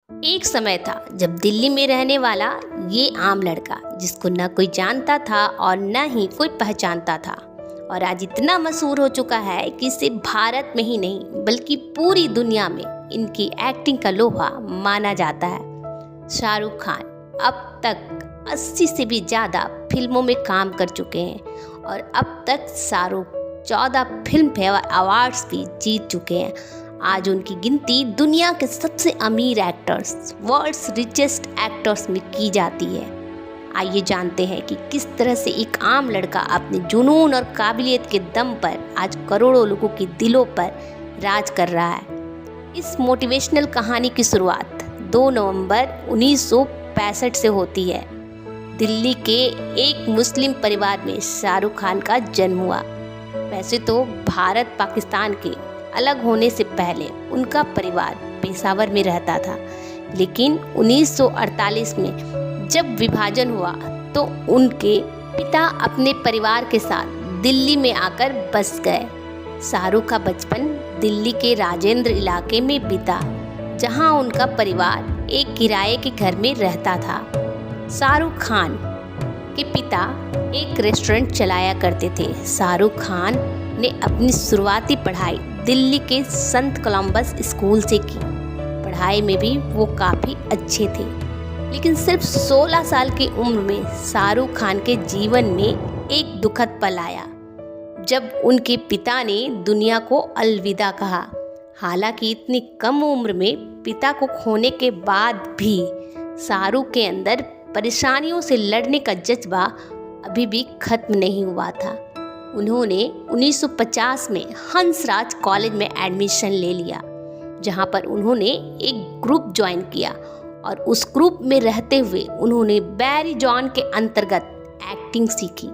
एक समय था जब दिल्ली में रहने वाला ये आम लड़का, जिसको न कोई जानता था और न ही कोई पहचानता था, और आज इतना मशहूर हो चुका है कि सिर्फ भारत में ही नहीं बल्कि पूरी दुनिया में इनकी एक्टिंग का लोहा माना जाता है। शाहरुख खान अब तक 80 से भी ज़्यादा फिल्मों में काम कर चुके हैं और अब तक शाहरुख 14 फिल्म फेयर अवार्ड्स भी जीत चुके हैं। आज उनकी गिनती दुनिया के सबसे अमीर एक्टर्स, वर्ल्ड्स रिचेस्ट एक्टर्स में की जाती है। आइए जानते हैं कि किस तरह से एक आम लड़का अपने जुनून और काबिलियत के दम पर आज करोड़ों लोगों के दिलों पर राज कर रहा है। इस मोटिवेशनल कहानी की शुरुआत 2 नवंबर 1965 से होती है। दिल्ली के एक मुस्लिम परिवार में शाहरुख खान का जन्म हुआ। वैसे तो भारत पाकिस्तान के अलग होने से पहले उनका परिवार पेशावर में रहता था, लेकिन 1948 में जब विभाजन हुआ तो उनके पिता अपने परिवार के साथ दिल्ली में आकर बस गए। शाहरुख का बचपन दिल्ली के राजेंद्र इलाके में बीता, जहां उनका परिवार एक किराए के घर में रहता था। शाहरुख खान के पिता एक रेस्टोरेंट चलाया करते थे। शाहरुख खान ने अपनी शुरुआती पढ़ाई दिल्ली के संत कोलंबस स्कूल से की। पढ़ाई में भी वो काफ़ी अच्छे थे, लेकिन सिर्फ 16 साल की उम्र में शाहरुख खान के जीवन में एक दुखद पल आया, जब उनके पिता ने दुनिया को अलविदा कहा। हालांकि इतनी कम उम्र में पिता को खोने के बाद भी शाहरुख के अंदर परेशानियों से लड़ने का जज्बा अभी भी खत्म नहीं हुआ था। उन्होंने 1950 में हंसराज कॉलेज में एडमिशन ले लिया, जहां पर उन्होंने एक ग्रुप ज्वाइन किया और उस ग्रुप में रहते हुए उन्होंने बैरी जॉन के अंतर्गत एक्टिंग सीखी।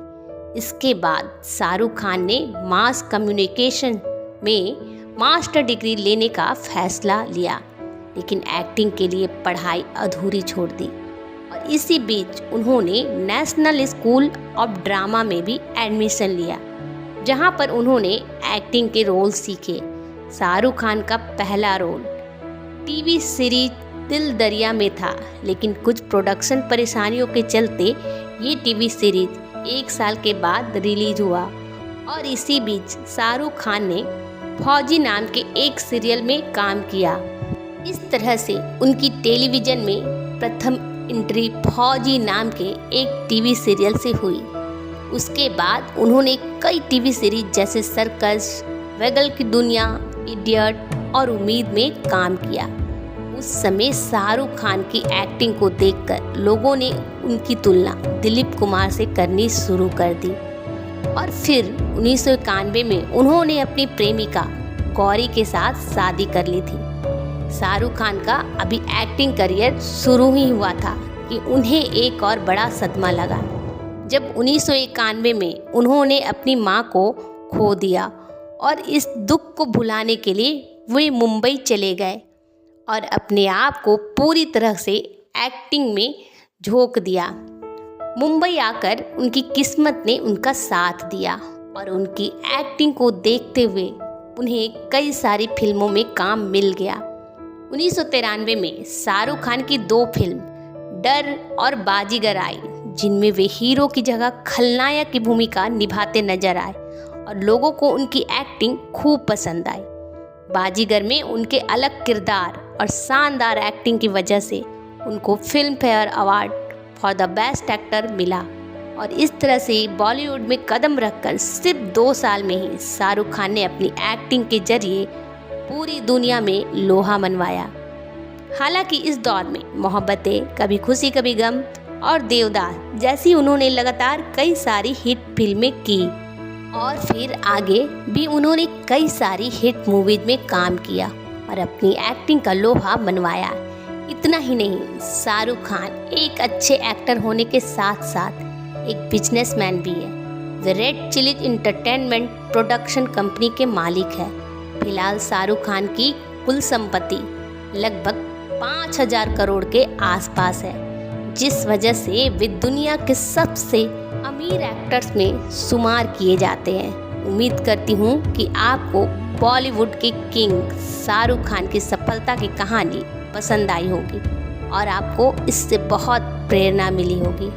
इसके बाद शाहरुख खान ने मास कम्युनिकेशन में मास्टर डिग्री लेने का फैसला लिया, लेकिन एक्टिंग के लिए पढ़ाई अधूरी छोड़ दी। और इसी बीच उन्होंने नेशनल स्कूल ऑफ ड्रामा में भी एडमिशन लिया, जहां पर उन्होंने एक्टिंग के रोल सीखे। शाहरुख खान का पहला रोल टीवी सीरीज दिल दरिया में था, लेकिन कुछ प्रोडक्शन परेशानियों के चलते ये टीवी सीरीज 1 साल के बाद रिलीज हुआ। और इसी बीच शाहरुख खान ने फौजी नाम के एक सीरियल में काम किया। इस तरह से उनकी टेलीविज़न में प्रथम एंट्री फौजी नाम के एक टीवी सीरियल से हुई। उसके बाद उन्होंने कई टीवी सीरीज जैसे सर्कस, वेगल की दुनिया, इडियट और उम्मीद में काम किया। उस समय शाहरुख खान की एक्टिंग को देखकर लोगों ने उनकी तुलना दिलीप कुमार से करनी शुरू कर दी। और फिर 1991 में उन्होंने अपनी प्रेमिका गौरी के साथ शादी कर ली थी। शाहरुख खान का अभी एक्टिंग करियर शुरू ही हुआ था कि उन्हें एक और बड़ा सदमा लगा, जब 1991 में उन्होंने अपनी मां को खो दिया। और इस दुख को भुलाने के लिए वे मुंबई चले गए और अपने आप को पूरी तरह से एक्टिंग में झोंक दिया। मुंबई आकर उनकी किस्मत ने उनका साथ दिया और उनकी एक्टिंग को देखते हुए उन्हें कई सारी फिल्मों में काम मिल गया। 1993 में शाहरुख खान की 2 फिल्म डर और बाजीगर आई, जिनमें वे हीरो की जगह खलनायक की भूमिका निभाते नजर आए और लोगों को उनकी एक्टिंग खूब पसंद आई। बाजीगर में उनके अलग किरदार और शानदार एक्टिंग की वजह से उनको film fair award for the best actor मिला। और इस तरह से बॉलीवुड में कदम रखकर सिर्फ 2 साल में ही शाहरुख खान ने अपनी एक्टिंग के जरिए पूरी दुनिया में लोहा मनवाया। हालांकि इस दौर में मोहब्बतें, कभी खुशी कभी गम और देवदास जैसी उन्होंने लगातार कई सारी हिट फिल्में की और फिर आगे भी उन्होंने कई सारी हिट मूवीज में काम किया और अपनी एक्टिंग का लोहा मनवाया। इतना ही नहीं, शाहरुख खान एक अच्छे एक्टर होने के साथ साथ एक बिजनेसमैन भी है। वे Red Chillies Entertainment production company के मालिक है। फिलहाल शाहरुख खान की कुल संपत्ति लगभग 5000 करोड़ के आसपास है, जिस वजह से वे दुनिया के सबसे अमीर एक्टर्स में शुमार किए जाते हैं। उम्मीद करती हूँ कि आपको बॉलीवुड के किंग शाहरुख खान की सफलता की कहानी पसंद आई होगी और आपको इससे बहुत प्रेरणा मिली होगी।